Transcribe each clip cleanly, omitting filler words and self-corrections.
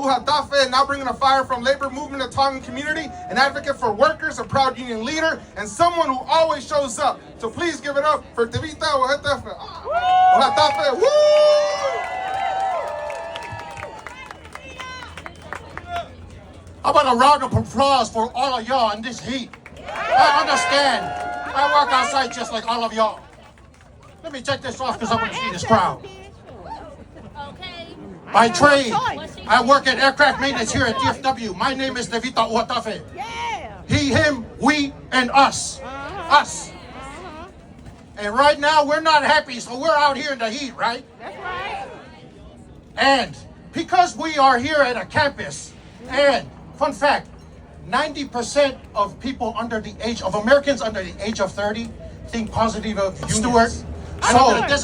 Uhatafe, now bringing a fire from labor movement of Tongan community, an advocate for workers, a proud union leader, and someone who always shows up. So please give it up for Tevita Uhatafe. Uhatafe, woo! How about a round of applause for all of y'all in this heat? I understand. I work outside just like all of y'all. Let me take this off because I want to see this crowd. By trade, I work at aircraft maintenance here at DFW. My name is Tevita Uhatafe. He, him, we, and us. Us. And right now, we're not happy, so we're out here in the heat, right? That's right. And because we are here at a campus, and fun fact, 90% of people under the age of Americans under the age of 30 think positive of steward. So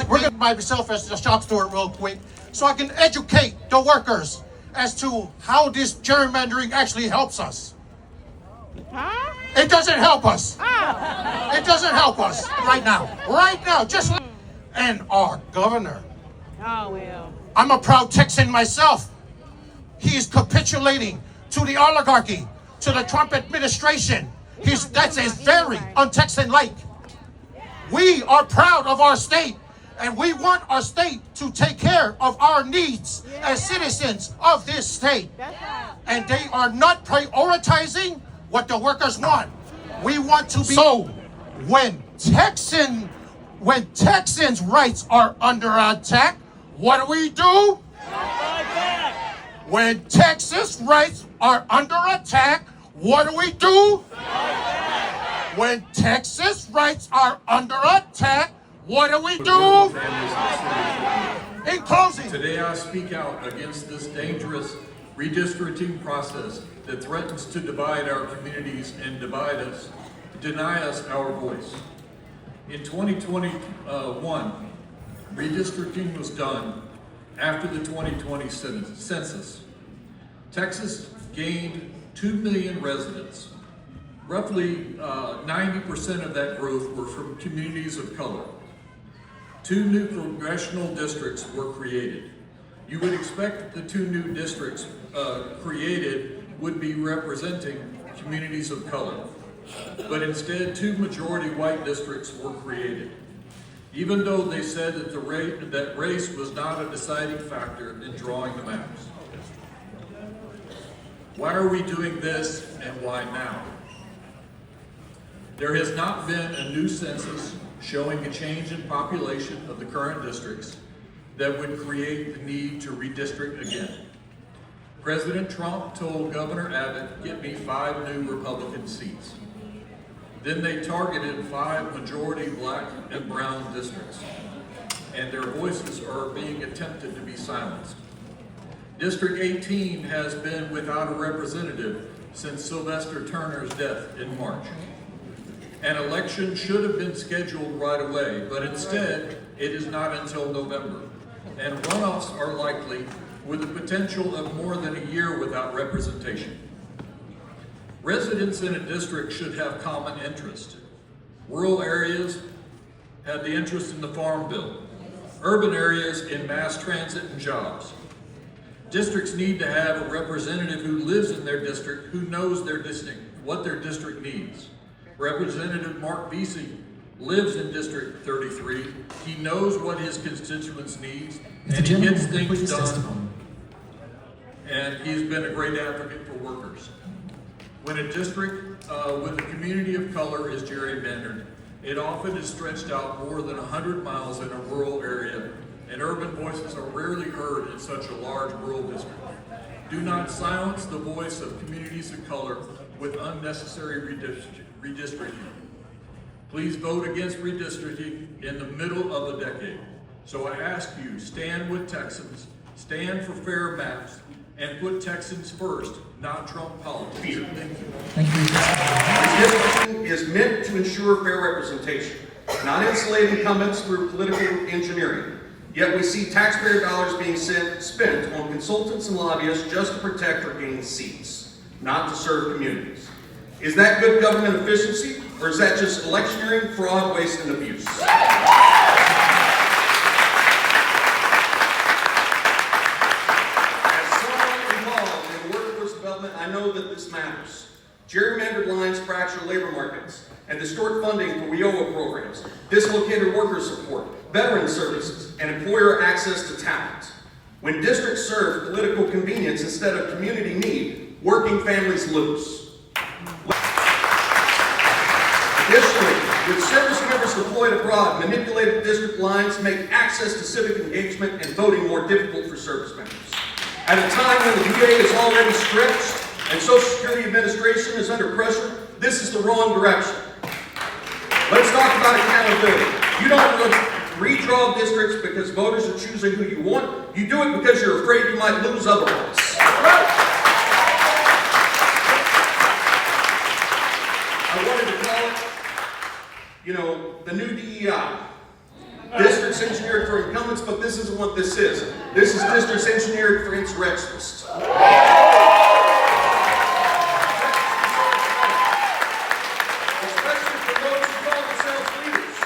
we're going to myself as the shop steward real quick so I can educate the workers as to how this gerrymandering actually helps us. Huh? It doesn't help us. Oh. It doesn't help us right now. Right now, just like, and our governor. Oh, well. I'm a proud Texan myself. He is capitulating to the oligarchy, to the Trump administration. That is very un-Texan-like. We are proud of our state, and we want our state to take care of our needs as citizens of this state. And they are not prioritizing what the workers want. We want to be. So when Texans' rights are under attack, what do? When Texas rights are under attack, what do? When Texas rights are under attack, what do? In closing, today I speak out against this dangerous redistricting process that threatens to divide our communities and deny us our voice. In 2021, redistricting was done after the 2020 census. Texas gained 2 million residents. Roughly 90% of that growth were from communities of color. 2 new congressional districts were created. You would expect the 2 new districts created would be representing communities of color. But instead, 2 majority white districts were created. Even though they said that that race was not a deciding factor in drawing the maps. Why are we doing this and why now? There has not been a new census showing a change in population of the current districts that would create the need to redistrict again. President Trump told Governor Abbott, "Get me 5 new Republican seats." Then they targeted 5 majority black and brown districts, and their voices are being attempted to be silenced. District 18 has been without a representative since Sylvester Turner's death in March. An election should have been scheduled right away, but instead, it is not until November. And runoffs are likely with the potential of more than a year without representation. Residents in a district should have common interest. Rural areas have the interest in the farm bill. Urban areas in mass transit and jobs. Districts need to have a representative who lives in their district, who knows their district, what their district needs. Representative Mark Vesey lives in District 33. He knows what his constituents need, and he gets things done. And he's been a great advocate for workers. When a district with a community of color is gerrymandered, it often is stretched out more than 100 miles in a rural area, and urban voices are rarely heard in such a large rural district. Do not silence the voice of communities of color with unnecessary redistricting. Please vote against redistricting in the middle of the decade. So I ask you, stand with Texans, stand for fair maps, and put Texans first, not Trump politics. Thank you. Thank you. Redistricting is meant to ensure fair representation, not insulate incumbents through political engineering. Yet we see taxpayer dollars being spent on consultants and lobbyists just to protect or gain seats, not to serve communities. Is that good government efficiency, or is that just electioneering, fraud, waste, and abuse? As someone involved I know that this matters. Gerrymandered lines fracture labor markets and distort funding for WIOA programs, dislocated worker support, veteran services, and employer access to talent. When districts serve political convenience instead of community need, working families lose. Additionally, with service members deployed abroad, manipulated district lines make access to civic engagement and voting more difficult for service members. At a time when the VA is already stretched and Social Security Administration is under pressure, this is the wrong direction. Let's talk about accountability. You don't redraw districts because voters are choosing who you want. You do it because you're afraid you might lose otherwise. I wanted to call it, the new DEI. Districts engineered for incumbents, but this isn't what this is. This is districts engineered for insurrectionists. Especially for those who call themselves leaders.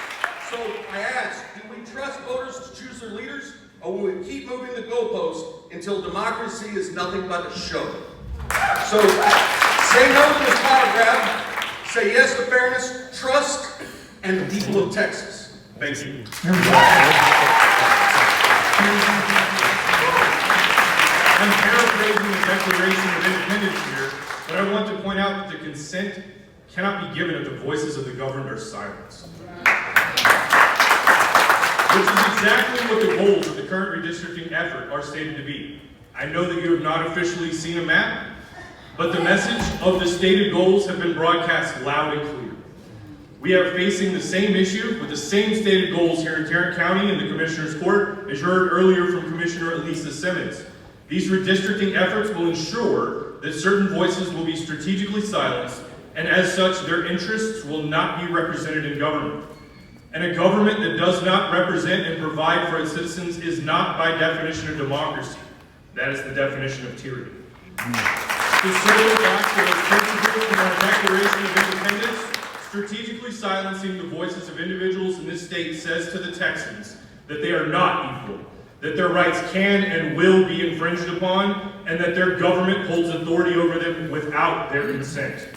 So I ask, do we trust voters to choose their leaders, or will we keep moving the goalpost until democracy is nothing but a show? So say no to this power grab, say yes to fairness, trust, and the people of Texas. Thank you. I'm paraphrasing the Declaration of Independence here, but I want to point out that the consent cannot be given if the voices of the governed are silenced. Which is exactly what the goals of the current redistricting effort are stated to be. I know that you have not officially seen a map, but the message of the stated goals have been broadcast loud and clear. We are facing the same issue with the same stated goals here in Tarrant County in the Commissioner's Court, as you heard earlier from Commissioner Elisa Simmons. These redistricting efforts will ensure that certain voices will be strategically silenced, and as such, their interests will not be represented in government. And a government that does not represent and provide for its citizens is not by definition a democracy. That is the definition of tyranny. To circle back to those principles in our Declaration of Independence, strategically silencing the voices of individuals in this state says to the Texans that they are not equal, that their rights can and will be infringed upon, and that their government holds authority over them without their consent.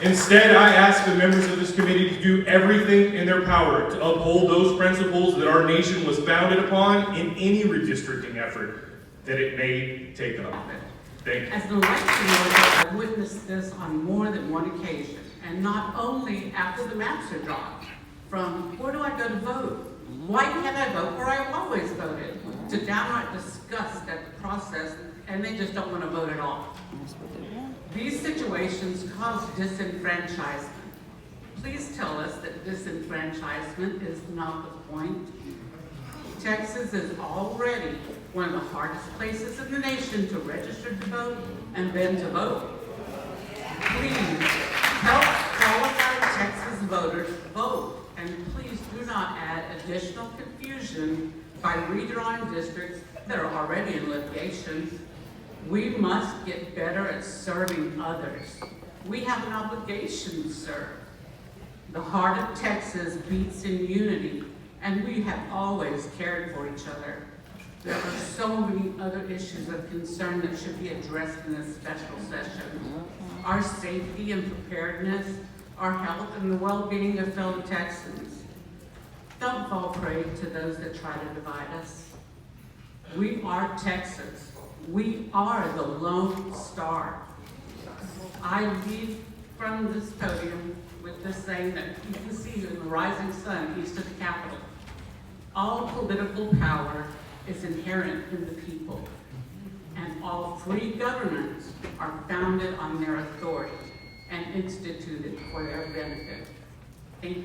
Instead, I ask the members of this committee to do everything in their power to uphold those principles that our nation was founded upon in any redistricting effort that it may take up. Thank you. As an election worker, I've witnessed this on more than one occasion, and not only after the maps are drawn, from where do I go to vote? Why can't I vote where I've always voted? To downright disgust at the process, and they just don't want to vote at all. These situations cause disenfranchisement. Please tell us that disenfranchisement is not the point. Texas is already one of the hardest places in the nation to register to vote and then to vote. Please help qualified Texas voters vote, and please do not add additional confusion by redrawing districts that are already in litigation. We must get better at serving others. We have an obligation to serve. The heart of Texas beats in unity, and we have always cared for each other. There are so many other issues of concern that should be addressed in this special session. Our safety and preparedness, our health and the well-being of fellow Texans. Don't fall prey to those that try to divide us. We are Texas. We are the Lone Star. I leave from this podium with this saying that you can see in the rising sun east of the Capitol. All political power is inherent in the people, and all free governments are founded on their authority and instituted for their benefit. Thank you.